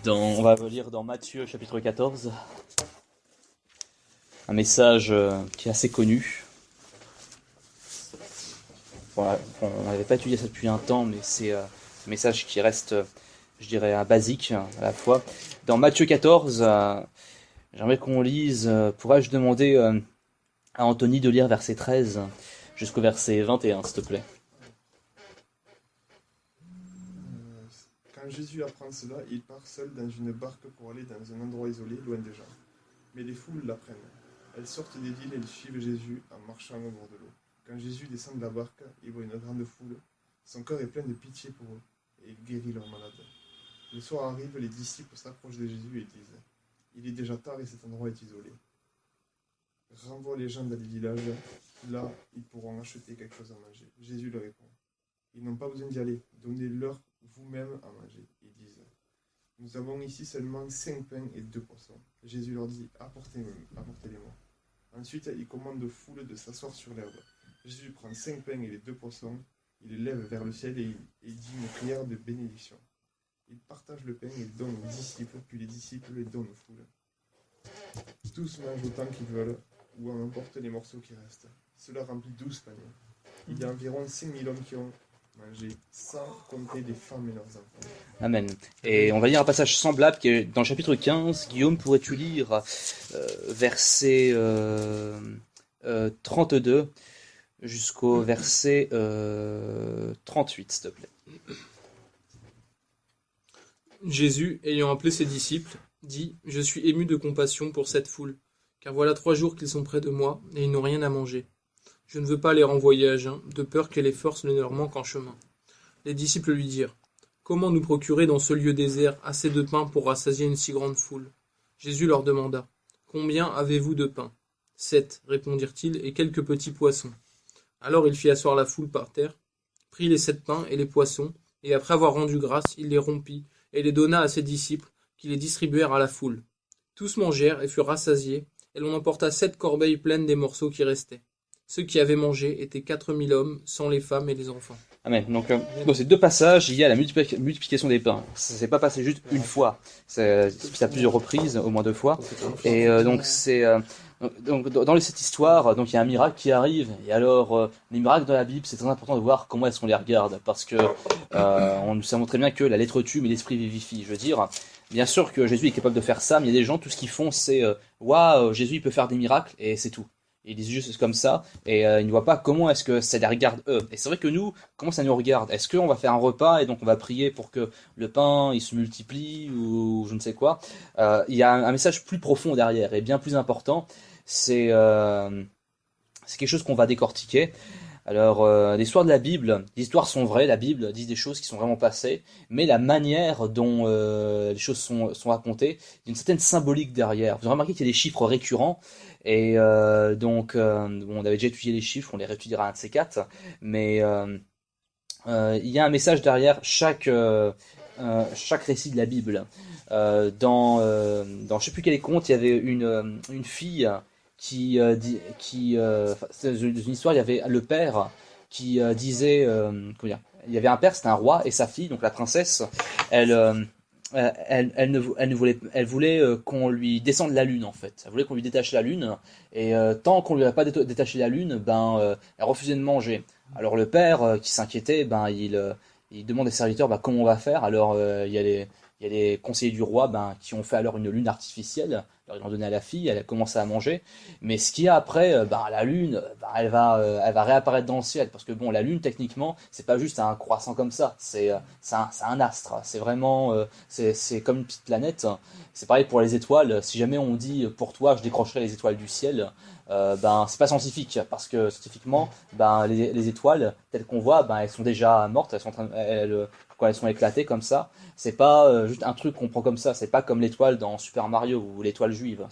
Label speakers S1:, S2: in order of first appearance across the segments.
S1: On va lire dans Matthieu chapitre 14, un message qui est assez connu. Voilà, on n'avait pas étudié ça depuis un temps, mais c'est un message qui reste, je dirais, un basique à la fois. Dans Matthieu 14, j'aimerais qu'on lise, pourrais-je demander à Anthony de lire verset 13 jusqu'au verset 21, s'il te plaît.
S2: Quand Jésus apprend cela, il part seul dans une barque pour aller dans un endroit isolé, loin des gens. Mais les foules l'apprennent. Elles sortent des villes et suivent Jésus en marchant au bord de l'eau. Quand Jésus descend de la barque, il voit une grande foule. Son cœur est plein de pitié pour eux, et il guérit leurs malades. Le soir arrive, les disciples s'approchent de Jésus et disent « Il est déjà tard et cet endroit est isolé. Renvoie les gens dans les villages, là ils pourront acheter quelque chose à manger. » Jésus leur répond « Ils n'ont pas besoin d'y aller, donnez-leur vous-même à manger. » Ils disent « Nous avons ici seulement 5 pains et 2 poissons. » Jésus leur dit « Apportez-les-moi. » Ensuite, il commande aux foules de s'asseoir sur l'herbe. Jésus prend 5 pains et les 2 poissons, il les lève vers le ciel et il dit une prière de bénédiction. Il partage le pain et le donne aux disciples, puis les disciples le donnent aux foules. Tous mangent autant qu'ils veulent, ou en emportent les morceaux qui restent. Cela remplit 12 paniers. Il y a environ 5000 hommes qui ont mangé, sans compter les femmes et leurs enfants.
S1: Amen. Et on va lire un passage semblable qui est dans le chapitre 15. Guillaume, pourrais-tu lire verset 32 jusqu'au verset 38, s'il te plaît.
S3: Jésus, ayant appelé ses disciples, dit « Je suis ému de compassion pour cette foule, car voilà 3 jours qu'ils sont près de moi, et ils n'ont rien à manger. Je ne veux pas les renvoyer à jeun, de peur que les forces ne leur manquent en chemin. » Les disciples lui dirent « Comment nous procurer dans ce lieu désert assez de pain pour rassasier une si grande foule ?» Jésus leur demanda « Combien avez-vous de pain ?» 7, répondirent-ils, et quelques petits poissons. Alors il fit asseoir la foule par terre, prit les 7 pains et les poissons, et après avoir rendu grâce, il les rompit, et les donna à ses disciples, qui les distribuèrent à la foule. Tous mangèrent et furent rassasiés, et l'on emporta 7 corbeilles pleines des morceaux qui restaient. Ceux qui avaient mangé étaient 4000 hommes, sans les femmes et les enfants.
S1: Amen. Donc, dans ces 2 passages, il y a la multiplication des pains. Ça s'est pas passé juste une fois. C'est à plusieurs reprises, au moins 2 fois. Et donc, dans cette histoire, donc il y a un miracle qui arrive. Et alors, les miracles dans la Bible, c'est très important de voir comment est-ce qu'on les regarde, parce que on nous a montré bien que la lettre tue, mais l'esprit vivifie. Je veux dire, bien sûr que Jésus est capable de faire ça, mais il y a des gens, tout ce qu'ils font, c'est waouh, Jésus il peut faire des miracles, et c'est tout. Ils disent juste comme ça, et ils ne voient pas comment est-ce que ça les regarde eux. Et c'est vrai que nous, comment ça nous regarde? Est-ce qu'on va faire un repas et donc on va prier pour que le pain il se multiplie ou je ne sais quoi? Il y a un message plus profond derrière et bien plus important. C'est quelque chose qu'on va décortiquer. Alors, l'histoire de la Bible, les histoires sont vraies, la Bible dit des choses qui sont vraiment passées, mais la manière dont les choses sont racontées, il y a une certaine symbolique derrière. Vous avez remarqué qu'il y a des chiffres récurrents, et donc, on avait déjà étudié les chiffres, on les réétudiera un de ces 4, mais il y a un message derrière chaque récit de la Bible. Dans je sais plus quel conte, il y avait une fille dans une histoire, il y avait le père qui disait, comment dire, il y avait un père, c'était un roi, et sa fille, donc la princesse, elle, elle voulait qu'on lui descende la lune en fait. Elle voulait qu'on lui détache la lune, et tant qu'on lui avait pas détaché la lune, elle refusait de manger. Alors le père, qui s'inquiétait, il demande aux serviteurs, comment on va faire. Alors il y a les conseillers du roi qui ont fait alors une lune artificielle. Alors ils l'ont donné à la fille, elle a commencé à manger. Mais ce qu'il y a après, la lune, elle va réapparaître dans le ciel. Parce que bon, la lune, techniquement, c'est pas juste un croissant comme ça. C'est un astre. C'est vraiment, c'est comme une petite planète. C'est pareil pour les étoiles. Si jamais on dit, pour toi, je décrocherai les étoiles du ciel, c'est pas scientifique. Parce que scientifiquement, les étoiles, telles qu'on voit, elles sont déjà mortes. Elles sont quand elles sont éclatées comme ça, c'est pas juste un truc qu'on prend comme ça. C'est pas comme l'étoile dans Super Mario ou l'étoile juive.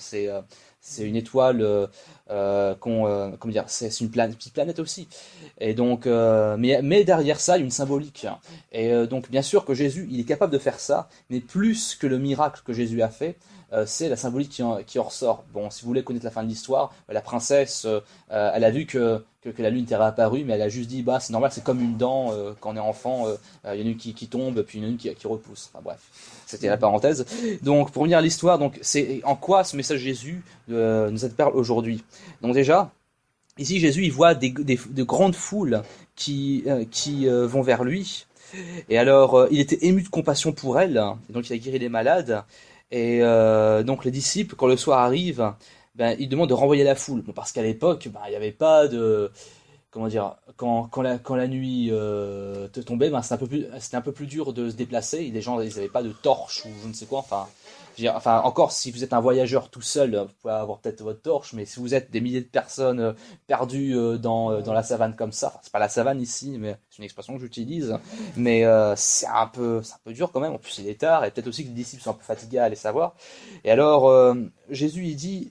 S1: c'est une étoile comment dire, c'est une petite planète aussi. Et donc, mais derrière ça, il y a une symbolique. Et donc, bien sûr que Jésus, il est capable de faire ça, mais plus que le miracle que Jésus a fait, c'est la symbolique qui en ressort. Bon, si vous voulez connaître la fin de l'histoire, la princesse, elle a vu que la lune était réapparue, mais elle a juste dit, bah c'est normal, c'est comme une dent, quand on est enfant, il y en a une qui tombe, puis une qui repousse. Enfin bref, c'était la parenthèse. Donc pour revenir à l'histoire, donc c'est en quoi ce message de Jésus nous interpelle aujourd'hui. Donc déjà, ici Jésus il voit de grandes foules qui vont vers lui, et alors il était ému de compassion pour elles, et donc il a guéri les malades. Et donc les disciples, quand le soir arrive, ben, ils demandent de renvoyer la foule. Bon, parce qu'à l'époque, ben, il n'y avait pas de... Comment dire, quand la nuit tombait, ben, c'était un peu plus dur de se déplacer. Les gens, ils n'avaient pas de torche ou je ne sais quoi. Enfin, je veux dire, enfin, encore, si vous êtes un voyageur tout seul, vous pouvez avoir peut-être votre torche, mais si vous êtes des milliers de personnes perdues dans la savane comme ça, enfin, c'est pas la savane ici, mais c'est une expression que j'utilise, mais c'est un peu dur quand même. En plus, il est tard, et peut-être aussi que les disciples sont un peu fatigués à aller savoir. Et alors, Jésus, il dit,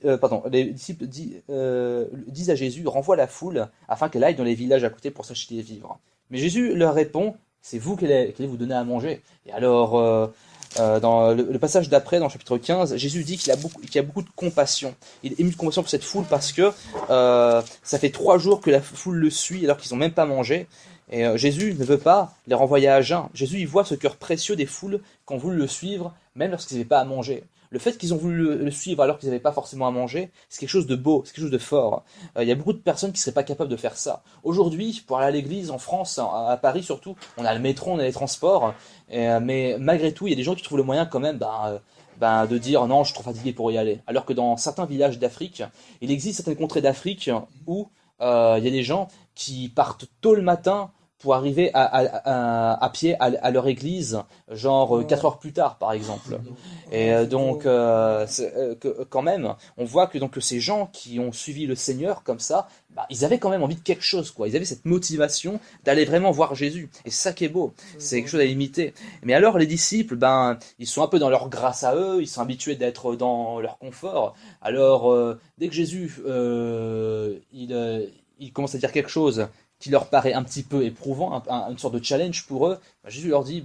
S1: les disciples disent à Jésus, renvoie la foule afin qu'elle aille dans les villages à côté pour s'acheter des vivres. Mais Jésus leur répond, c'est vous qui allez vous donner à manger. Et alors, dans le passage d'après, dans le chapitre 15, Jésus dit qu'il y a beaucoup de compassion. Il est ému de compassion pour cette foule parce que ça fait 3 jours que la foule le suit alors qu'ils n'ont même pas mangé. Et Jésus ne veut pas les renvoyer à jeun. Jésus, il voit ce cœur précieux des foules qui ont voulu le suivre, même lorsqu'ils n'avaient pas à manger. Le fait qu'ils ont voulu le suivre alors qu'ils n'avaient pas forcément à manger, c'est quelque chose de beau, c'est quelque chose de fort. Il y a beaucoup de personnes qui ne seraient pas capables de faire ça. Aujourd'hui, pour aller à l'église en France, à Paris surtout, on a le métro, on a les transports, mais malgré tout, il y a des gens qui trouvent le moyen quand même de dire non, je suis trop fatigué pour y aller. Alors que dans certains villages d'Afrique, il existe certaines contrées d'Afrique où il y a des gens qui partent tôt le matin pour arriver à pied à leur église, genre 4 heures plus tard, par exemple. Et donc, quand même, on voit que ces gens qui ont suivi le Seigneur comme ça, bah, ils avaient quand même envie de quelque chose, quoi. Ils avaient cette motivation d'aller vraiment voir Jésus. Et c'est ça qui est beau. C'est quelque chose à imiter. Mais alors, les disciples, ben, ils sont un peu dans leur grâce à eux, ils sont habitués d'être dans leur confort. Alors, dès que Jésus, il commence à dire quelque chose qui leur paraît un petit peu éprouvant, une sorte de challenge pour eux, ben Jésus leur dit,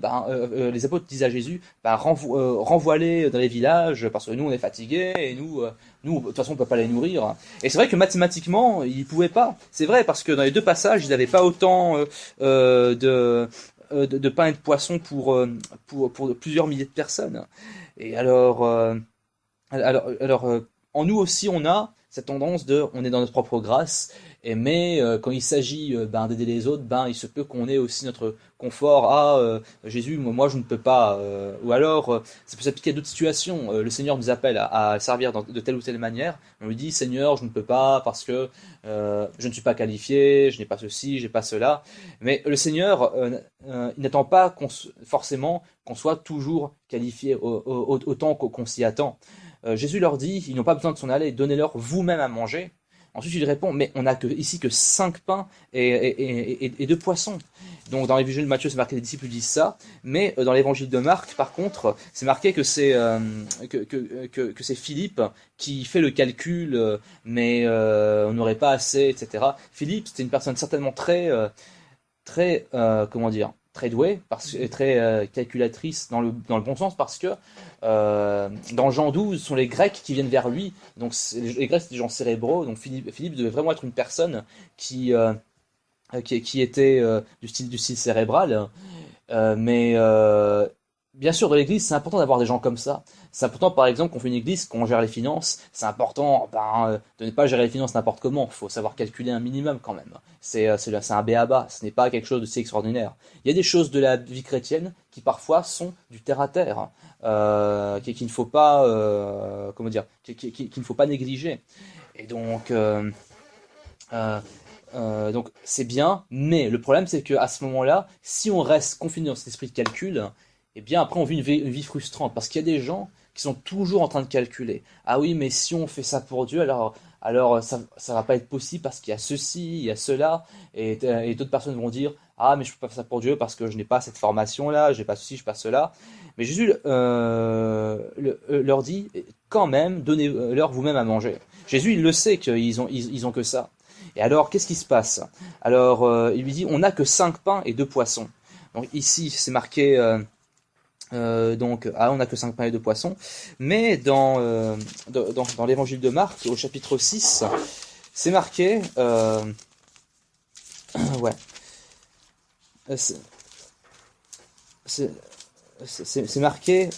S1: les apôtres disent à Jésus, renvoie-les dans les villages, parce que nous on est fatigués, et nous de toute façon on peut pas les nourrir. Et c'est vrai que mathématiquement, ils pouvaient pas. C'est vrai, parce que dans les 2 passages, ils n'avaient pas autant de pain et de poisson pour plusieurs milliers de personnes. Et alors, en nous aussi, on a cette tendance on est dans notre propre grâce, mais quand il s'agit d'aider les autres, il se peut qu'on ait aussi notre confort. Jésus, moi je ne peux pas. Ou alors, ça peut s'appliquer à d'autres situations. Le Seigneur nous appelle à servir de telle ou telle manière. On lui dit, Seigneur, je ne peux pas parce que je ne suis pas qualifié, je n'ai pas ceci, je n'ai pas cela. Mais le Seigneur, il n'attend pas forcément qu'on soit toujours qualifié autant qu'on s'y attend. Jésus leur dit, ils n'ont pas besoin de s'en aller, donnez-leur vous-même à manger. Ensuite, il répond, mais on n'a ici que 5 pains et 2 poissons. Donc, dans l'évangile de Matthieu, c'est marqué les disciples disent ça, mais dans l'évangile de Marc, par contre, c'est marqué que c'est Philippe qui fait le calcul, mais on n'aurait pas assez, etc. Philippe, c'était une personne certainement très comment dire, très douée, très calculatrice dans le bon sens, parce que dans Jean 12, ce sont les Grecs qui viennent vers lui. Donc les Grecs, c'est des gens cérébraux. Donc Philippe devait vraiment être une personne qui était du style cérébral. Mais bien sûr, dans l'église, c'est important d'avoir des gens comme ça. C'est important, par exemple, qu'on fait une église, qu'on gère les finances. C'est important de ne pas gérer les finances n'importe comment. Il faut savoir calculer un minimum quand même. C'est un b.a.-ba. Ce n'est pas quelque chose de si extraordinaire. Il y a des choses de la vie chrétienne qui parfois sont du terre-à-terre, qu'il ne faut pas, qu'il ne faut pas négliger. Et donc c'est bien, mais le problème c'est qu'à ce moment-là, si on reste confiné dans cet esprit de calcul, eh bien après on vit une vie frustrante, parce qu'il y a des gens qui sont toujours en train de calculer. Ah oui, mais si on fait ça pour Dieu, alors ça va pas être possible parce qu'il y a ceci, il y a cela, et d'autres personnes vont dire, ah mais je peux pas faire ça pour Dieu parce que je n'ai pas cette formation-là, je n'ai pas ceci, je n'ai pas cela. Mais Jésus leur dit, quand même, donnez-leur vous-même à manger. Jésus, il le sait qu'ils ont que ça. Et alors, qu'est-ce qui se passe? Alors, il lui dit, on n'a que 5 pains et 2 poissons. Donc ici, c'est marqué, on n'a que 5 pains et 2 poissons. Mais dans l'évangile de Marc, au chapitre 6, c'est marqué, ouais, c'est marqué,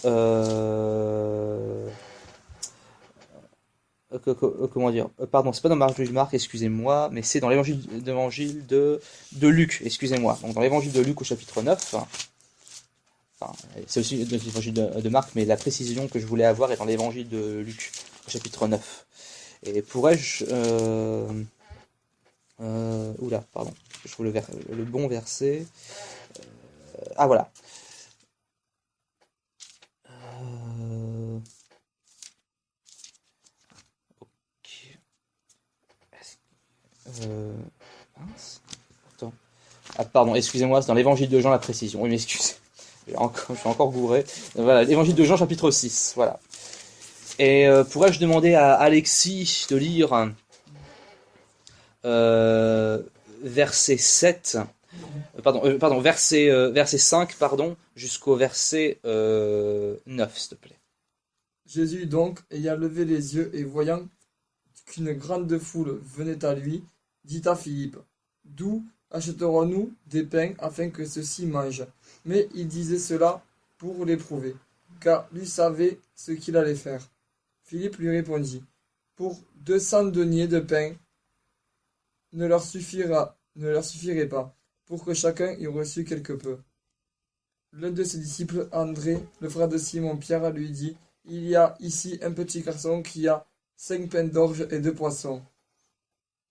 S1: comment dire, pardon, c'est pas dans l'évangile de Marc, excusez-moi, mais c'est dans l'évangile de Luc, excusez-moi. Donc dans l'évangile de Luc au chapitre 9, enfin, c'est aussi dans l'évangile de Marc, mais la précision que je voulais avoir est dans l'évangile de Luc au chapitre 9. Et pourrais-je... oula, pardon, je trouve le bon verset. Ah voilà. Mince. Attends. Ah, pardon, excusez-moi, c'est dans l'évangile de Jean la précision. Oui, mais excusez. Je suis encore gouré. Voilà, l'évangile de Jean chapitre 6. Voilà. Et pourrais-je demander à Alexis de lire verset 7, verset 5, jusqu'au verset 9, s'il te plaît.
S4: Jésus donc, ayant levé les yeux et voyant qu'une grande foule venait à lui, dit à Philippe, d'où achèterons-nous des pains afin que ceux-ci mangent? Mais il disait cela pour l'éprouver, car lui savait ce qu'il allait faire. Philippe lui répondit, pour 200 deniers de pain ne leur suffirait pas, pour que chacun y reçût quelque peu. L'un de ses disciples, André, le frère de Simon-Pierre, lui dit, il y a ici un petit garçon qui a 5 pains d'orge et 2 poissons.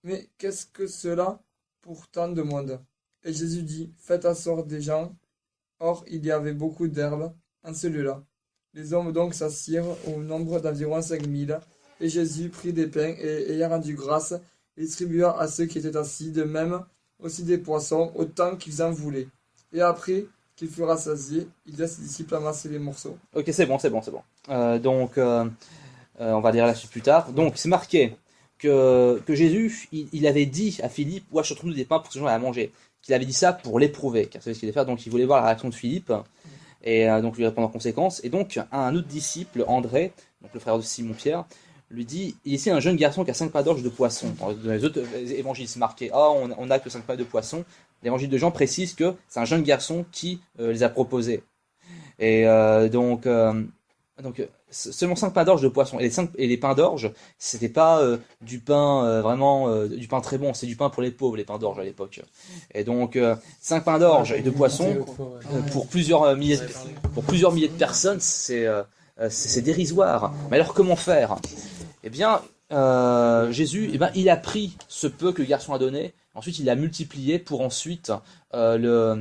S4: Mais qu'est-ce que cela pour tant de monde? Et Jésus dit, faites asseoir des gens. Or, il y avait beaucoup d'herbes en ce lieu-là. Les hommes donc s'assirent au nombre d'environ 5000. Et Jésus prit des pains et, ayant rendu grâce, distribua à ceux qui étaient assis, de même aussi des poissons, autant qu'ils en voulaient. Et après qu'il fut rassasié, il laisse ses disciples amasser les morceaux.
S1: Ok, c'est bon. On va lire la suite plus tard. Donc, c'est marqué que Jésus, il avait dit à Philippe, ouais, je trouve des pains pour que ces gens aient à manger. Qu'il avait dit ça pour l'éprouver, car c'est ce qu'il allait faire. Donc, il voulait voir la réaction de Philippe, et donc lui répondre en conséquence. Et donc, un autre disciple, André, donc le frère de Simon-Pierre, lui dit, il y a ici un jeune garçon qui a 5 pains d'orge de poisson. Dans les autres évangiles, c'est marqué, on n'a que 5 pains de poisson. L'évangile de Jean précise que c'est un jeune garçon qui les a proposés. Et seulement 5 pains d'orge de poisson. Et les pains d'orge, c'était pas du pain du pain très bon, c'est du pain pour les pauvres, les pains d'orge à l'époque. Et donc 5 pains d'orge et de poisson pour plusieurs milliers de personnes, c'est dérisoire. Mais alors comment faire? Eh bien, Jésus, il a pris ce peu que le garçon a donné, ensuite il l'a multiplié pour ensuite pour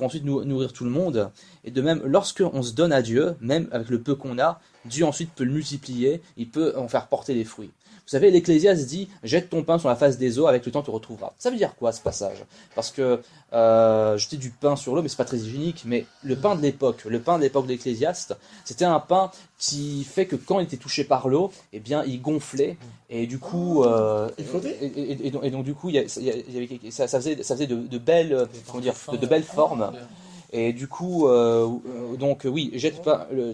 S1: ensuite nourrir tout le monde. Et de même, lorsque on se donne à Dieu, même avec le peu qu'on a, Dieu ensuite peut le multiplier, il peut en faire porter des fruits. Vous savez, l'Ecclésiaste dit « Jette ton pain sur la face des eaux, avec le temps tu retrouveras ». Ça veut dire quoi ce passage? Parce que jeter du pain sur l'eau, mais c'est pas très hygiénique, mais le pain de l'époque de l'Ecclésiaste, c'était un pain qui fait que quand il était touché par l'eau, eh bien il gonflait, et du coup et donc du coup ça faisait de belles de belles formes. Et du coup, oui, jette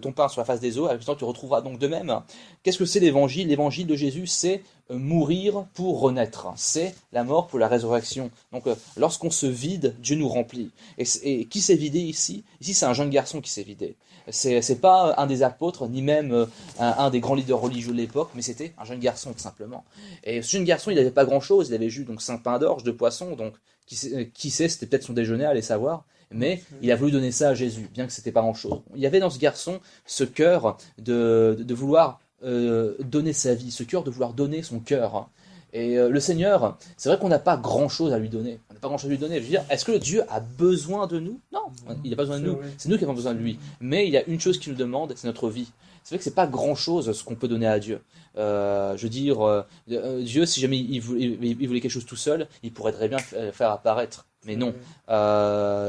S1: ton pain sur la face des eaux, avec le temps tu retrouveras. Donc de même, qu'est-ce que c'est l'évangile? L'évangile de Jésus, c'est mourir pour renaître. C'est la mort pour la résurrection. Donc lorsqu'on se vide, Dieu nous remplit. Et qui s'est vidé ici? Ici, c'est un jeune garçon qui s'est vidé. C'est pas un des apôtres, ni même un des grands leaders religieux de l'époque, mais c'était un jeune garçon, tout simplement. Et ce jeune garçon, il n'avait pas grand-chose. Il avait juste 5 pains d'orge, 2 poissons. Donc, qui sait, c'était peut-être son déjeuner, allez savoir. Mais il a voulu donner ça à Jésus, bien que c'était pas grand-chose. Il y avait dans ce garçon ce cœur de vouloir donner sa vie, ce cœur de vouloir donner son cœur. Et le Seigneur, c'est vrai qu'on n'a pas grand-chose à lui donner. On n'a pas grand-chose à lui donner. Je veux dire, est-ce que Dieu a besoin de nous? Non, il n'a pas besoin de nous. C'est nous qui avons besoin de lui. Mais il y a une chose qu'il nous demande, c'est notre vie. C'est vrai que c'est pas grand-chose ce qu'on peut donner à Dieu. Je veux dire, Dieu, si jamais il voulait quelque chose tout seul, il pourrait très bien faire apparaître Mais non,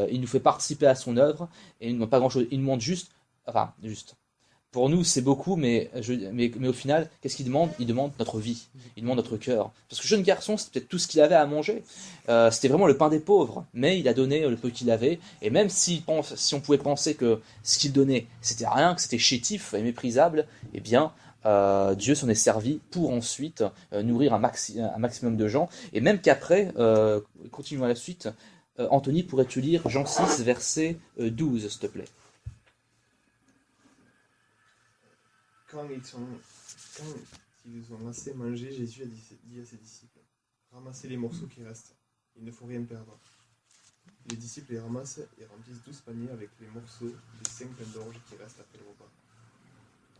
S1: il nous fait participer à son œuvre et il ne demande pas grand-chose. Il nous demande juste, enfin, juste. Pour nous, c'est beaucoup, mais au final, qu'est-ce qu'il demande? Il demande notre vie, il demande notre cœur. Parce que le jeune garçon, c'était peut-être tout ce qu'il avait à manger. C'était vraiment le pain des pauvres, mais il a donné le peu qu'il avait. Et même si on pouvait penser que ce qu'il donnait, c'était rien, que c'était chétif et méprisable, eh bien, Dieu s'en est servi pour ensuite nourrir un maximum de gens. Et même qu'après, continuons à la suite, Anthony, pourrais-tu lire Jean 6, verset 12, s'il te plaît?
S2: Quand ils ont assez mangé, Jésus a dit à ses disciples, ramassez les morceaux qui restent, il ne faut rien perdre. Les disciples les ramassent et remplissent 12 paniers avec les morceaux des 5 pains d'orge qui restent après le repas.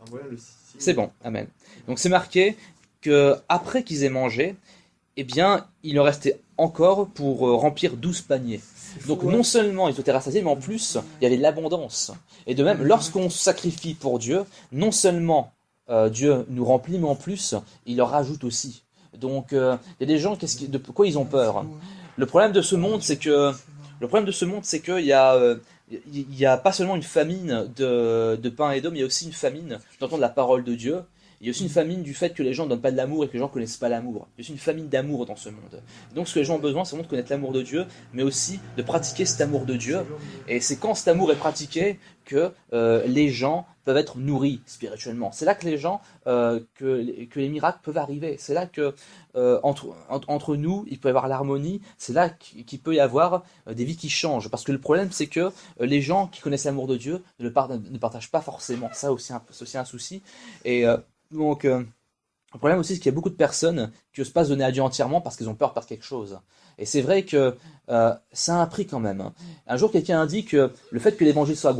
S2: En voyant le signe...
S1: C'est bon, amen. Donc c'est marqué que après qu'ils aient mangé, eh bien, il en restait encore pour remplir 12 paniers. Donc non seulement ils étaient rassasiés, mais en plus, il y avait de l'abondance. Et de même, lorsqu'on sacrifie pour Dieu, non seulement Dieu nous remplit, mais en plus, il leur rajoute aussi. Donc il y a des gens, de quoi ils ont peur? Le problème de ce monde, c'est que il y a pas seulement une famine de pain et d'eau, mais il y a aussi une famine d'entendre la parole de Dieu. Il y a aussi une famine du fait que les gens ne donnent pas de l'amour et que les gens ne connaissent pas l'amour. Il y a aussi une famine d'amour dans ce monde. Donc ce que les gens ont besoin, c'est vraiment de connaître l'amour de Dieu, mais aussi de pratiquer cet amour de Dieu. Et c'est quand cet amour est pratiqué que les gens peuvent être nourris spirituellement. C'est là que les gens, que les miracles peuvent arriver. C'est là que entre nous, il peut y avoir l'harmonie. C'est là qu'il peut y avoir des vies qui changent. Parce que le problème, c'est que les gens qui connaissent l'amour de Dieu ne partagent pas forcément. Ça aussi, c'est aussi un souci. Et donc, le problème aussi, c'est qu'il y a beaucoup de personnes qui n'osent pas se donner à Dieu entièrement parce qu'ils ont peur de perdre quelque chose. Et c'est vrai que ça a un prix quand même. Un jour, quelqu'un a dit que le fait que l'évangile soit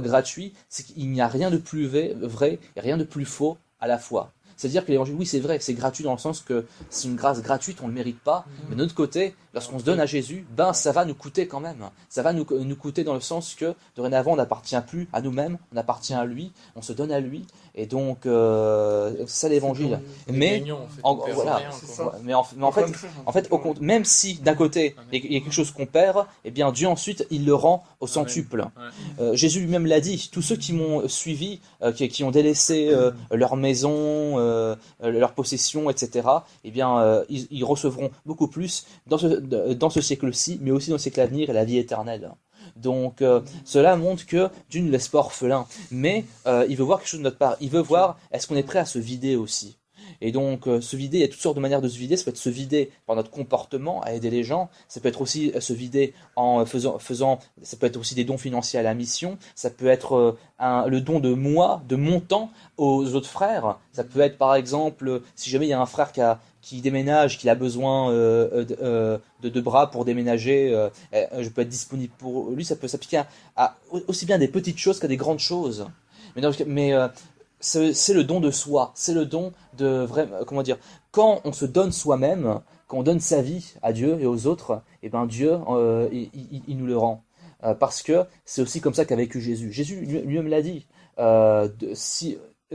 S1: gratuit, c'est qu'il n'y a rien de plus vrai et rien de plus faux à la fois. C'est-à-dire que l'évangile, oui, c'est vrai, c'est gratuit dans le sens que c'est une grâce gratuite, on ne le mérite pas. Mais de notre côté, lorsqu'on se donne à Jésus, ça va nous coûter quand même. Ça va nous coûter dans le sens que dorénavant, on n'appartient plus à nous-mêmes, on appartient à lui, on se donne à lui. Et donc, c'est ça l'évangile. Mais, voilà. Mais en fait, même si d'un côté, il y a quelque chose qu'on perd, eh bien, Dieu ensuite, il le rend au centuple. Jésus lui-même l'a dit, tous ceux qui m'ont suivi, qui ont délaissé leur maison, leur possession, etc., eh bien, ils recevront beaucoup plus dans ce siècle-ci, mais aussi dans le siècle à venir et la vie éternelle. Donc, cela montre que Dieu ne laisse pas orphelin, mais il veut voir quelque chose de notre part. Il veut voir, est-ce qu'on est prêt à se vider aussi? Et donc, se vider, il y a toutes sortes de manières de se vider. Ça peut être se vider par notre comportement, à aider les gens. Ça peut être aussi se vider en faisant ça peut être aussi des dons financiers à la mission. Ça peut être le don de mon temps aux autres frères. Ça peut être, par exemple, si jamais il y a un frère qui déménage, qui a besoin de bras pour déménager, je peux être disponible pour lui. Ça peut s'appliquer à aussi bien des petites choses qu'à des grandes choses. Mais c'est le don de soi, c'est le don de comment dire, quand on se donne soi-même, quand on donne sa vie à Dieu et aux autres, et ben Dieu il nous le rend. Parce que c'est aussi comme ça qu'a vécu Jésus. Jésus lui-même l'a dit.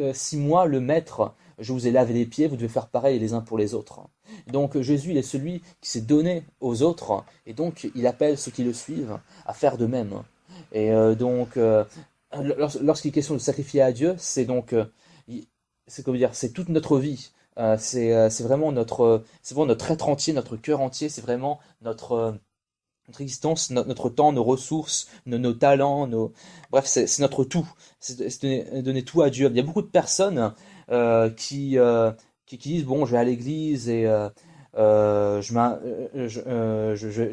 S1: Si moi, le maître, je vous ai lavé les pieds, vous devez faire pareil les uns pour les autres. Donc Jésus, il est celui qui s'est donné aux autres, et donc il appelle ceux qui le suivent à faire de même. Et donc, lorsqu'il est question de sacrifier à Dieu, c'est donc, c'est comment dire, c'est toute notre vie. C'est vraiment notre être entier, notre cœur entier. C'est vraiment notre existence, notre temps, nos ressources, nos talents, bref, c'est notre tout. C'est donner tout à Dieu. Il y a beaucoup de personnes qui disent bon, je vais à l'église et je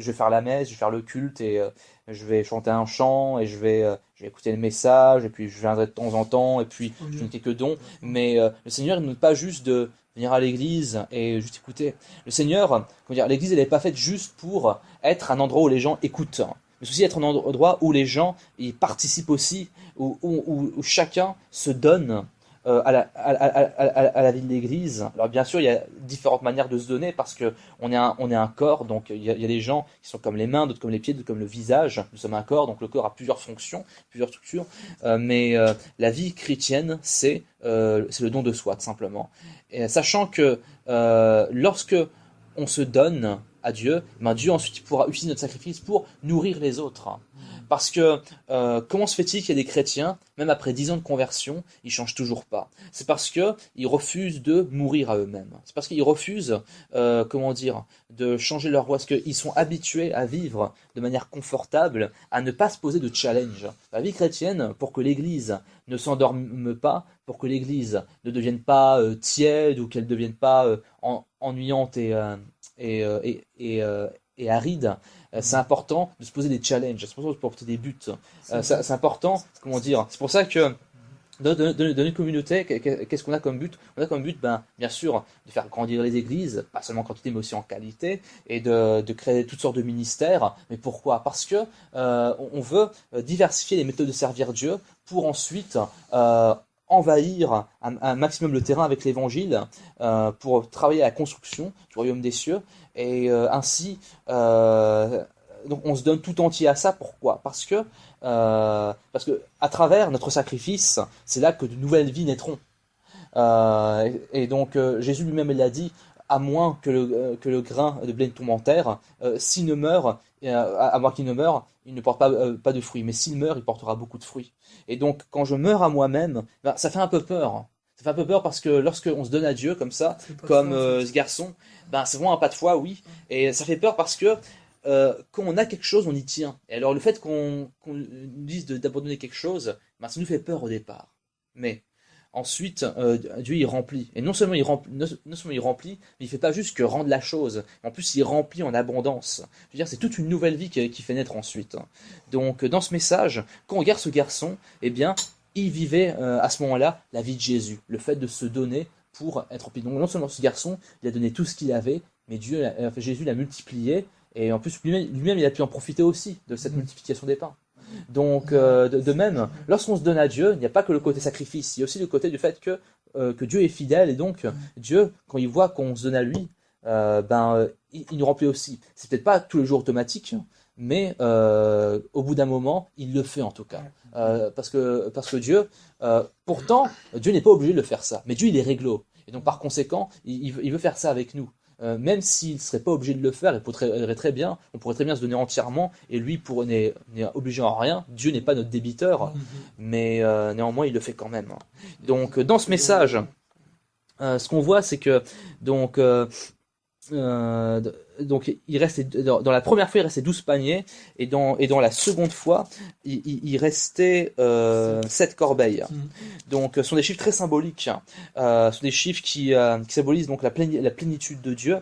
S1: vais faire la messe, je vais faire le culte et je vais chanter un chant et je vais écouter le message et puis je viendrai de temps en temps et puis je ne fais que dons. Mais le Seigneur, il ne nous demande pas juste de venir à l'église et juste écouter. Le Seigneur, comment dire, l'église, elle n'est pas faite juste pour être un endroit où les gens écoutent, mais aussi être un endroit où les gens y participent aussi, où chacun se donne à la vie de l'Église. Alors bien sûr, il y a différentes manières de se donner parce que on est un corps, donc il y a des gens qui sont comme les mains, d'autres comme les pieds, d'autres comme le visage. Nous sommes un corps, donc le corps a plusieurs fonctions, plusieurs structures. Mais la vie chrétienne, c'est le don de soi, tout simplement. Et, sachant que lorsque on se donne, à Dieu, ben Dieu ensuite il pourra utiliser notre sacrifice pour nourrir les autres. Parce que comment se fait-il qu'il y a des chrétiens, même après 10 ans de conversion, ils changent toujours pas? C'est parce que ils refusent de mourir à eux-mêmes. C'est parce qu'ils refusent, de changer leur voie. Parce qu'ils sont habitués à vivre de manière confortable, à ne pas se poser de challenge. La vie chrétienne, pour que l'Église ne s'endorme pas, pour que l'Église ne devienne pas tiède ou qu'elle ne devienne pas ennuyante et aride, c'est important de se poser des challenges, c'est important de porter des buts. C'est important, c'est pour ça que dans une communauté, qu'est-ce qu'on a comme but? On a comme but, bien sûr, de faire grandir les églises, pas seulement en quantité, mais aussi en qualité, et de créer toutes sortes de ministères. Mais pourquoi? Parce que on veut diversifier les méthodes de servir Dieu pour ensuite envahir un maximum le terrain avec l'évangile, pour travailler à la construction du royaume des cieux, et ainsi donc on se donne tout entier à ça. Pourquoi? Parce que à travers notre sacrifice, c'est là que de nouvelles vies naîtront. Et donc Jésus lui-même l'a dit, à moins que le grain de blé ne tombe en terre, s'il ne meurt, à moins qu'il ne meure, il ne porte pas de fruits. Mais s'il meurt, il portera beaucoup de fruits. Et donc quand je meurs à moi-même, ça fait un peu peur. Ça fait un peu peur parce que lorsqu'on se donne à Dieu comme ça, comme ce garçon, c'est vraiment un pas de foi, oui. Et ça fait peur parce que quand on a quelque chose, on y tient. Et alors le fait qu'on nous dise d'abandonner quelque chose, ça nous fait peur au départ. Mais ensuite, Dieu il remplit. Et non seulement il remplit, mais il fait pas juste que rendre la chose. En plus, il remplit en abondance. Je veux dire, c'est toute une nouvelle vie qui fait naître ensuite. Donc dans ce message, quand on regarde ce garçon, eh bien, il vivait à ce moment-là la vie de Jésus, le fait de se donner pour être rempli. Donc non seulement ce garçon, il a donné tout ce qu'il avait, mais Jésus l'a multiplié, et en plus lui-même il a pu en profiter aussi de cette multiplication des pains. Donc de même, lorsqu'on se donne à Dieu, il n'y a pas que le côté sacrifice, il y a aussi le côté du fait que Dieu est fidèle, et donc Dieu, quand il voit qu'on se donne à lui, il nous remplit aussi. C'est peut-être pas tous les jours automatique, mais au bout d'un moment, il le fait en tout cas. Parce que Dieu, pourtant, Dieu n'est pas obligé de le faire ça, mais Dieu il est réglo. Et donc par conséquent, il veut faire ça avec nous. Même s'il ne serait pas obligé de le faire, on pourrait très bien se donner entièrement, et lui n'est obligé en rien. Dieu n'est pas notre débiteur, mais néanmoins il le fait quand même. Donc dans ce message, ce qu'on voit, c'est que donc il restait, dans la première fois il restait 12 paniers, et dans la seconde fois il restait 7 corbeilles. Donc ce sont des chiffres très symboliques, ce sont des chiffres qui symbolisent donc la plénitude de Dieu.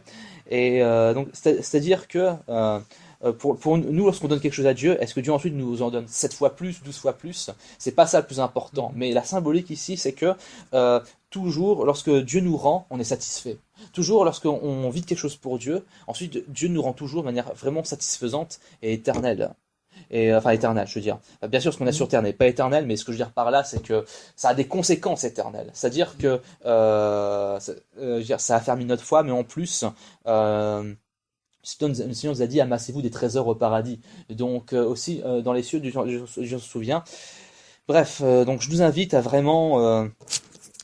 S1: Et donc c'est-à-dire que pour nous, lorsqu'on donne quelque chose à Dieu, est-ce que Dieu ensuite nous en donne 7 fois plus, 12 fois plus? C'est pas ça le plus important. Mais la symbolique ici, c'est que toujours, lorsque Dieu nous rend, on est satisfait. Toujours, lorsqu'on vit quelque chose pour Dieu, ensuite Dieu nous rend toujours de manière vraiment satisfaisante et éternelle. Enfin éternelle, je veux dire. Bien sûr, ce qu'on a sur terre n'est pas éternel, mais ce que je veux dire par là, c'est que ça a des conséquences éternelles. C'est-à-dire que ça affermit notre foi, mais en plus, le Seigneur nous a dit, amassez-vous des trésors au paradis. Donc aussi dans les cieux, je me souviens. Bref, donc je vous invite à vraiment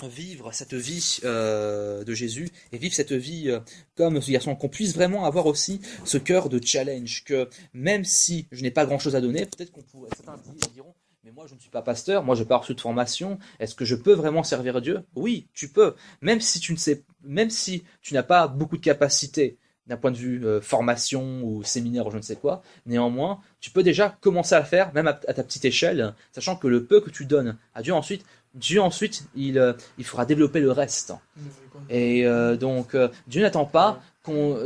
S1: vivre cette vie de Jésus, et vivre cette vie comme ce garçon, qu'on puisse vraiment avoir aussi ce cœur de challenge, que même si je n'ai pas grand-chose à donner, peut-être certains diront, mais moi je ne suis pas pasteur, moi je n'ai pas reçu de formation, est-ce que je peux vraiment servir Dieu? Oui, tu peux, même si tu n'as pas beaucoup de capacités d'un point de vue formation ou séminaire ou je ne sais quoi, néanmoins, tu peux déjà commencer à le faire, même à ta petite échelle, sachant que le peu que tu donnes à Dieu ensuite, il fera développer le reste. Et donc, Dieu n'attend pas, comment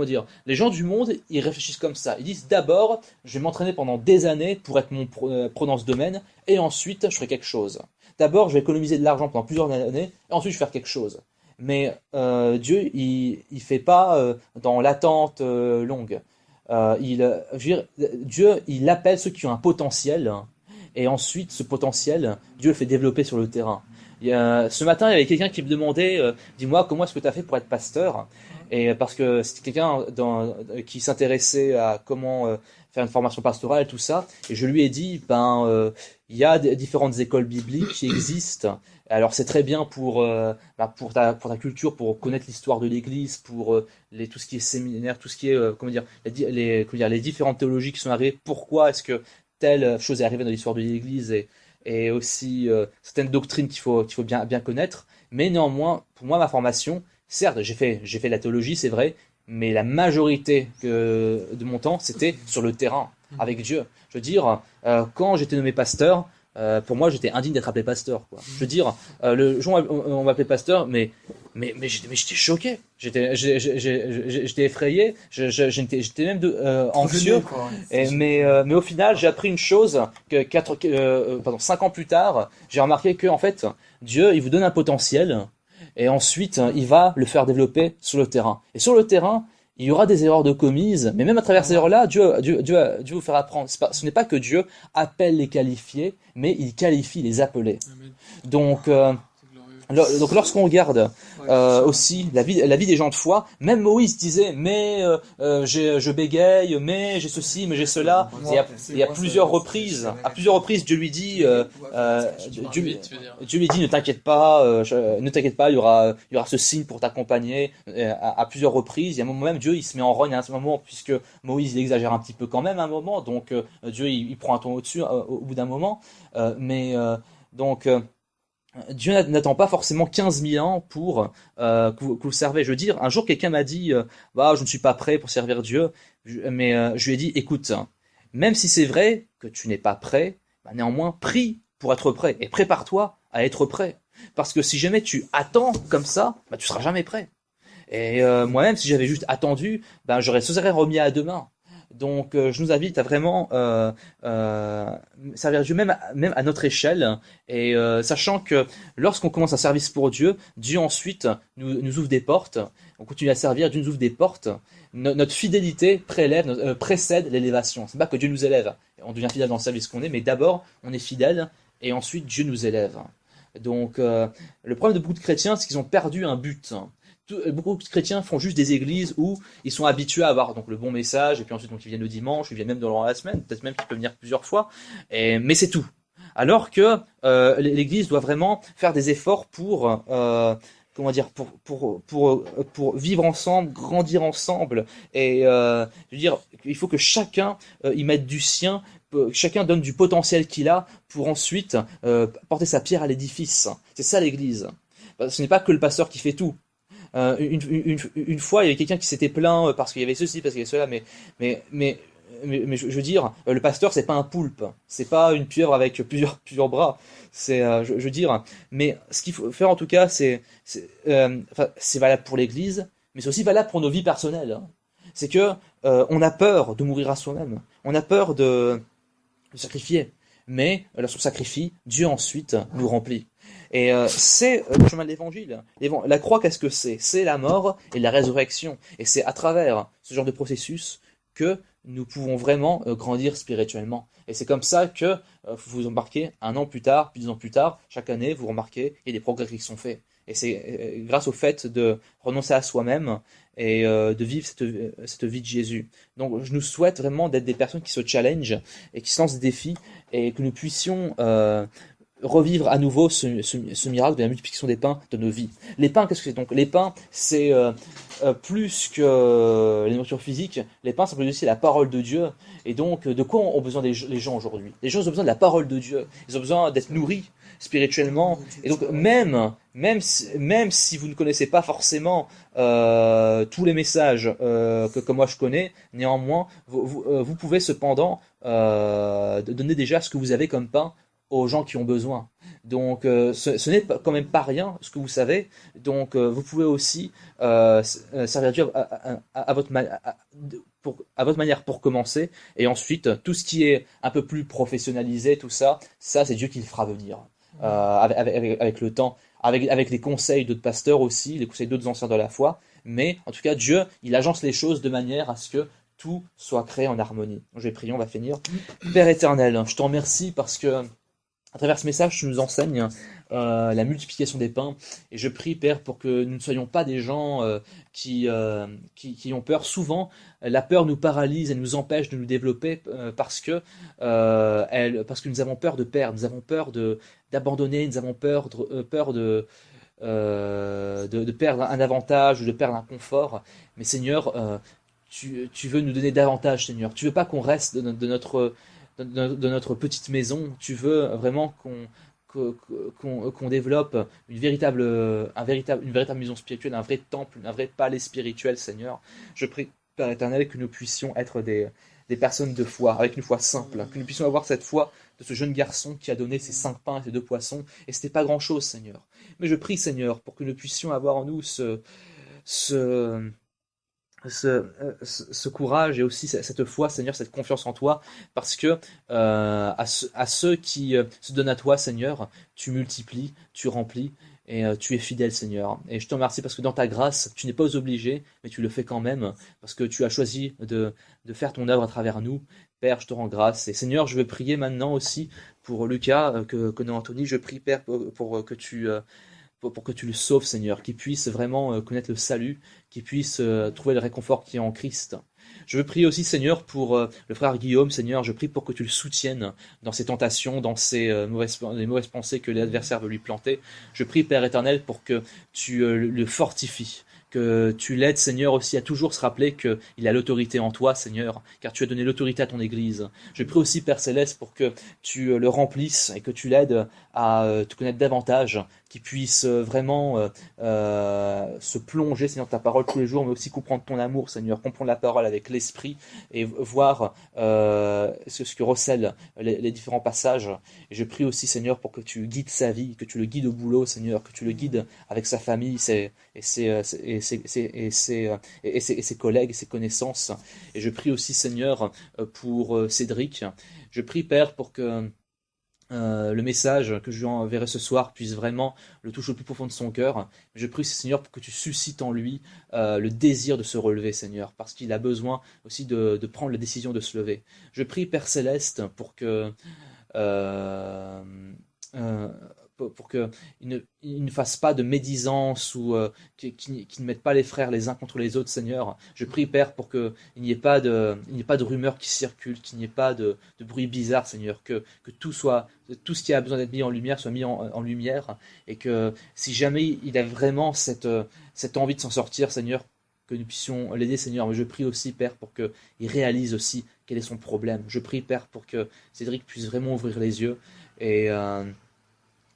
S1: dire, les gens du monde, ils réfléchissent comme ça. Ils disent d'abord, je vais m'entraîner pendant des années pour être pro dans ce domaine, et ensuite, je ferai quelque chose. D'abord, je vais économiser de l'argent pendant plusieurs années, et ensuite, je vais faire quelque chose. Mais Dieu, il fait pas dans l'attente longue. Dieu, il appelle ceux qui ont un potentiel, et ensuite, ce potentiel, Dieu le fait développer sur le terrain. Ce matin, il y avait quelqu'un qui me demandait, dis-moi, comment est-ce que tu as fait pour être pasteur? Et parce que c'était quelqu'un qui s'intéressait à comment faire une formation pastorale, tout ça. Et je lui ai dit, il y a différentes écoles bibliques qui existent. Alors c'est très bien pour ta culture, pour connaître l'histoire de l'Église, pour tout ce qui est séminaire, tout ce qui est les différentes théologies qui sont arrivées. Pourquoi est-ce que telle chose est arrivée dans l'histoire de l'Église et aussi certaines doctrines qu'il faut bien connaître. Mais néanmoins, pour moi, ma formation, certes, j'ai fait la théologie, c'est vrai, mais la majorité de mon temps, c'était sur le terrain, avec Dieu. Je veux dire, quand j'étais nommé pasteur, pour moi, j'étais indigne d'être appelé pasteur, quoi. Je veux dire, le jour où on m'appelait pasteur, mais j'étais choqué, j'étais effrayé, j'étais même anxieux. Mais au final, j'ai appris une chose que 5 ans plus tard, j'ai remarqué que en fait, Dieu, il vous donne un potentiel. Et ensuite, il va le faire développer sur le terrain. Et sur le terrain, il y aura des erreurs de commises, mais même à travers ces erreurs-là, Dieu va vous faire apprendre. Ce n'est pas que Dieu appelle les qualifiés, mais il qualifie les appelés.
S3: Amen.
S1: Donc lorsqu'on regarde aussi la vie des gens de foi, même Moïse disait, mais je bégaye, mais j'ai ceci, mais j'ai cela. Il y a plusieurs reprises. À plusieurs reprises, Dieu lui dit, Dieu lui dit, ne t'inquiète pas, il y aura ce signe pour t'accompagner. À plusieurs reprises, il y a un moment même, Dieu il se met en rogne à un moment, puisque Moïse il exagère un petit peu quand même à un moment. Donc Dieu il prend un ton au-dessus au bout d'un moment. Dieu n'attend pas forcément 15 000 ans pour que vous servez. Je veux dire, un jour quelqu'un m'a dit je ne suis pas prêt pour servir Dieu, mais je lui ai dit, écoute, même si c'est vrai que tu n'es pas prêt, néanmoins prie pour être prêt et prépare-toi à être prêt. Parce que si jamais tu attends comme ça, tu seras jamais prêt. Et moi-même, si j'avais juste attendu, j'aurais sans arrêt remis à demain. Donc je nous invite à vraiment servir Dieu même à notre échelle et sachant que lorsqu'on commence un service pour Dieu, Dieu ensuite nous ouvre des portes, on continue à servir, Dieu nous ouvre des portes, notre fidélité précède l'élévation. C'est pas que Dieu nous élève, on devient fidèle dans le service qu'on est, mais d'abord on est fidèle et ensuite Dieu nous élève. Donc le problème de beaucoup de chrétiens, c'est qu'ils ont perdu un but. Beaucoup de chrétiens font juste des églises où ils sont habitués à avoir donc le bon message et puis ensuite donc ils viennent le dimanche, ils viennent même dans la semaine, peut-être même qu'ils peuvent venir plusieurs fois, mais c'est tout. Alors que l'église doit vraiment faire des efforts pour pour vivre ensemble, grandir ensemble et je veux dire il faut que chacun y mette du sien. Chacun donne du potentiel qu'il a pour ensuite porter sa pierre à l'édifice. C'est ça l'église. Ce n'est pas que le pasteur qui fait tout. Une fois, il y avait quelqu'un qui s'était plaint parce qu'il y avait ceci, parce qu'il y avait cela, mais je veux dire, le pasteur, c'est pas un poulpe, c'est pas une pieuvre avec plusieurs bras. C'est, je veux dire, mais ce qu'il faut faire en tout cas, c'est valable pour l'Église, mais c'est aussi valable pour nos vies personnelles. C'est que on a peur de mourir à soi-même, on a peur de sacrifier, mais lorsqu'on sacrifie, Dieu ensuite nous remplit. Et c'est le chemin de l'évangile. La croix, qu'est-ce que c'est? C'est la mort et la résurrection. Et c'est à travers ce genre de processus que nous pouvons vraiment grandir spirituellement. Et c'est comme ça que vous remarquez 1 an plus tard, puis 2 ans plus tard, chaque année, vous remarquez il y a des progrès qui sont faits. Et c'est grâce au fait de renoncer à soi-même et de vivre cette vie de Jésus. Donc je nous souhaite vraiment d'être des personnes qui se challengent et qui se lancent des défis et que nous puissions revivre à nouveau ce miracle de la multiplication des pains de nos vies. Les pains, qu'est-ce que c'est donc? Les pains, c'est plus que la nourriture physique. Les pains, ça peut aussi la parole de Dieu. Et donc, de quoi ont besoin les gens aujourd'hui? Les gens ont besoin de la parole de Dieu. Ils ont besoin d'être nourris spirituellement. Et donc, même si vous ne connaissez pas forcément tous les messages que moi je connais, néanmoins, vous pouvez cependant donner déjà ce que vous avez comme pain aux gens qui ont besoin. Donc ce n'est quand même pas rien ce que vous savez. Donc vous pouvez aussi servir Dieu à votre manière pour commencer. Et ensuite, tout ce qui est un peu plus professionnalisé, tout ça c'est Dieu qui le fera venir avec le temps, avec les conseils d'autres pasteurs aussi, les conseils d'autres anciens de la foi. Mais en tout cas, Dieu, il agence les choses de manière à ce que tout soit créé en harmonie. Je vais prier, on va finir. Père éternel, je te remercie parce que à travers ce message, tu nous enseignes la multiplication des pains. Et je prie, Père, pour que nous ne soyons pas des gens qui ont peur. Souvent, la peur nous paralyse et nous empêche de nous développer parce que nous avons peur de perdre, nous avons peur d'abandonner, nous avons peur de perdre un avantage ou de perdre un confort. Mais Seigneur, tu veux nous donner davantage, Seigneur. Tu veux pas qu'on reste de notre petite maison. Tu veux vraiment qu'on développe une véritable maison spirituelle, un vrai temple, un vrai palais spirituel, Seigneur. Je prie, Père éternel, que nous puissions être des personnes de foi, avec une foi simple, que nous puissions avoir cette foi de ce jeune garçon qui a donné ses 5 pains et ses 2 poissons, et c'était pas grand-chose, Seigneur. Mais je prie, Seigneur, pour que nous puissions avoir en nous ce courage et aussi cette foi, Seigneur, cette confiance en toi, parce que à ceux qui se donnent à toi, Seigneur, tu multiplies, tu remplis, et tu es fidèle, Seigneur. Et je te remercie parce que dans ta grâce, tu n'es pas obligé, mais tu le fais quand même, parce que tu as choisi de faire ton œuvre à travers nous. Père, je te rends grâce. Et Seigneur, je veux prier maintenant aussi pour Lucas, que non, Anthony, je prie, Père, pour que tu le sauves, Seigneur, qu'il puisse vraiment connaître le salut, qu'il puisse trouver le réconfort qui est en Christ. Je veux prier aussi, Seigneur, pour le frère Guillaume, Seigneur, je prie pour que tu le soutiennes dans ses tentations, dans les mauvaises pensées que l'adversaire veut lui planter. Je prie, Père éternel, pour que tu le fortifies, que tu l'aides, Seigneur, aussi à toujours se rappeler qu'il a l'autorité en toi, Seigneur, car tu as donné l'autorité à ton Église. Je prie aussi, Père Céleste, pour que tu le remplisses et que tu l'aides à te connaître davantage, qu'il puisse vraiment se plonger, Seigneur, dans ta parole tous les jours, mais aussi comprendre ton amour, Seigneur, comprendre la parole avec l'esprit et voir ce que recèlent les différents passages. Et je prie aussi, Seigneur, pour que tu guides sa vie, que tu le guides au boulot, Seigneur, que tu le guides avec sa famille ses collègues, ses connaissances. Et je prie aussi, Seigneur, pour Cédric. Je prie, Père, pour que le message que je lui enverrai ce soir puisse vraiment le toucher au plus profond de son cœur. Je prie, Seigneur, pour que tu suscites en lui le désir de se relever, Seigneur, parce qu'il a besoin aussi de prendre la décision de se lever. Je prie, Père Céleste, pour que il ne fasse pas de médisance ou qu'il ne mette pas les frères les uns contre les autres, Seigneur. Je prie, Père, pour qu'il n'y ait pas de rumeurs qui circulent, qu'il n'y ait pas de bruit bizarre, Seigneur, que tout ce qui a besoin d'être mis en lumière soit mis en lumière, et que si jamais il a vraiment cette envie de s'en sortir, Seigneur, que nous puissions l'aider, Seigneur. Mais je prie aussi, Père, pour qu'il réalise aussi quel est son problème. Je prie, Père, pour que Cédric puisse vraiment ouvrir les yeux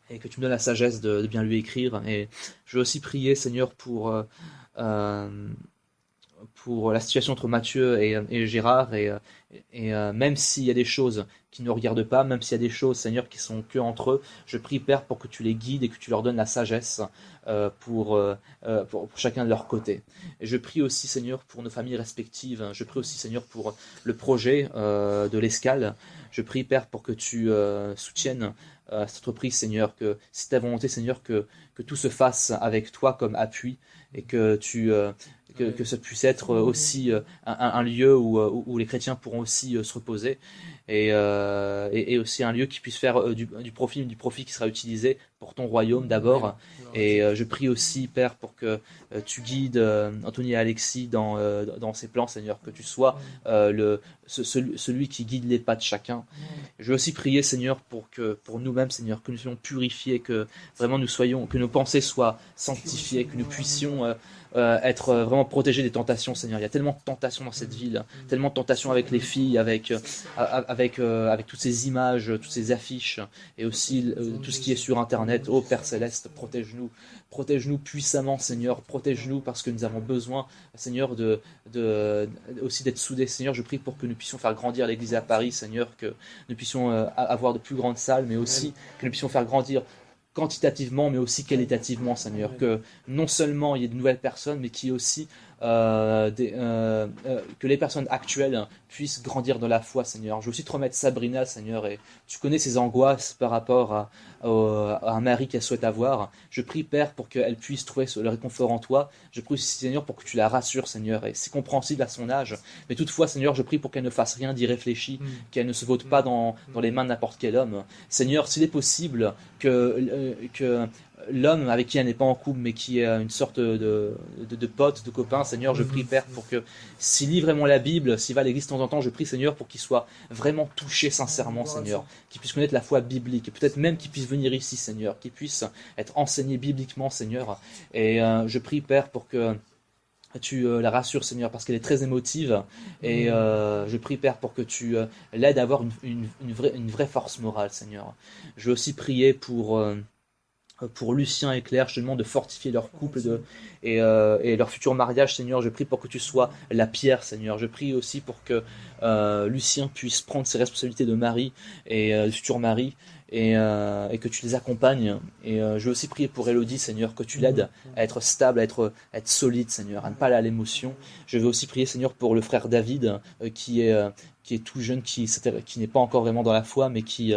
S1: et que tu me donnes la sagesse de bien lui écrire. Et je veux aussi prier, Seigneur, pour la situation entre Mathieu et Gérard, et même s'il y a des choses qui ne regardent pas, même s'il y a des choses, Seigneur, qui sont que entre eux, je prie, Père, pour que tu les guides et que tu leur donnes la sagesse pour chacun de leur côté. Et je prie aussi, Seigneur, pour nos familles respectives. Je prie aussi, Seigneur, pour le projet de l'Escale. Je prie, Père, pour que tu soutiennes cette entreprise, Seigneur, que c'est ta volonté, Seigneur, que tout se fasse avec toi comme appui, et que que ça puisse être aussi un lieu où les chrétiens pourront aussi se reposer, et aussi un lieu qui puisse faire du profit qui sera utilisé pour ton royaume d'abord. Et je prie aussi, Père, pour que tu guides Anthony et Alexis dans ces plans, Seigneur, que tu sois celui qui guide les pas de chacun. Je veux aussi prier, Seigneur, pour nous-mêmes, Seigneur, que nous soyons purifiés, que vraiment que nos pensées soient sanctifiées, que nous puissions être vraiment protégés des tentations, Seigneur. Il y a tellement de tentations dans cette ville, tellement de tentations avec les filles, avec toutes ces images, toutes ces affiches, et aussi tout ce qui est sur Internet. Ô Père Céleste, protège-nous puissamment, Seigneur, protège-nous, parce que nous avons besoin, Seigneur, aussi d'être soudés, Seigneur. Je prie pour que nous puissions faire grandir l'Église à Paris, Seigneur, que nous puissions avoir de plus grandes salles, mais aussi que nous puissions faire grandir quantitativement, mais aussi qualitativement, Seigneur, que non seulement il y ait de nouvelles personnes, mais qu'il y ait aussi que les personnes actuelles puissent grandir dans la foi, Seigneur. Je veux aussi te remettre Sabrina, Seigneur, et tu connais ses angoisses par rapport à un mari qu'elle souhaite avoir. Je prie, Père, pour qu'elle puisse trouver le réconfort en toi. Je prie aussi, Seigneur, pour que tu la rassures, Seigneur, et c'est compréhensible à son âge. Mais toutefois, Seigneur, je prie pour qu'elle ne fasse rien d'irréfléchi, qu'elle ne se vote pas dans les mains de n'importe quel homme. Seigneur, s'il est possible que l'homme avec qui elle n'est pas en couple, mais qui est une sorte de pote, de copain, Seigneur, je prie, Père, pour que s'il lit vraiment la Bible, s'il va à l'église de temps en temps, je prie, Seigneur, pour qu'il soit vraiment touché sincèrement, Seigneur, qu'il puisse connaître la foi biblique, et peut-être même qu'il puisse venir ici, Seigneur, qu'il puisse être enseigné bibliquement, Seigneur. Et je prie, Père, pour que tu la rassures, Seigneur, parce qu'elle est très émotive, et je prie, Père, pour que tu l'aides à avoir une vraie force morale, Seigneur. Je veux aussi prier pour Lucien et Claire, je te demande de fortifier leur couple et leur futur mariage, Seigneur. Je prie pour que tu sois la pierre, Seigneur. Je prie aussi pour que Lucien puisse prendre ses responsabilités de mari et de futur mari, et que tu les accompagnes. Et je veux aussi prier pour Elodie, Seigneur, que tu l'aides à être stable, à être solide, Seigneur, à ne pas aller à l'émotion. Je veux aussi prier, Seigneur, pour le frère David, qui est tout jeune, qui n'est pas encore vraiment dans la foi, mais qui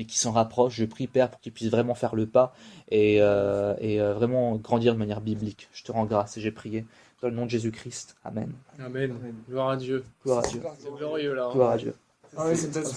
S1: s'en rapproche. Je prie, Père, pour qu'il puisse vraiment faire le pas et vraiment grandir de manière biblique. Je te rends grâce et j'ai prié dans le nom de Jésus-Christ. Amen.
S3: Amen. Gloire à Dieu.
S1: Gloire à Dieu.
S3: C'est glorieux là.
S1: Gloire à Dieu.
S4: Ah oui, c'est peut-être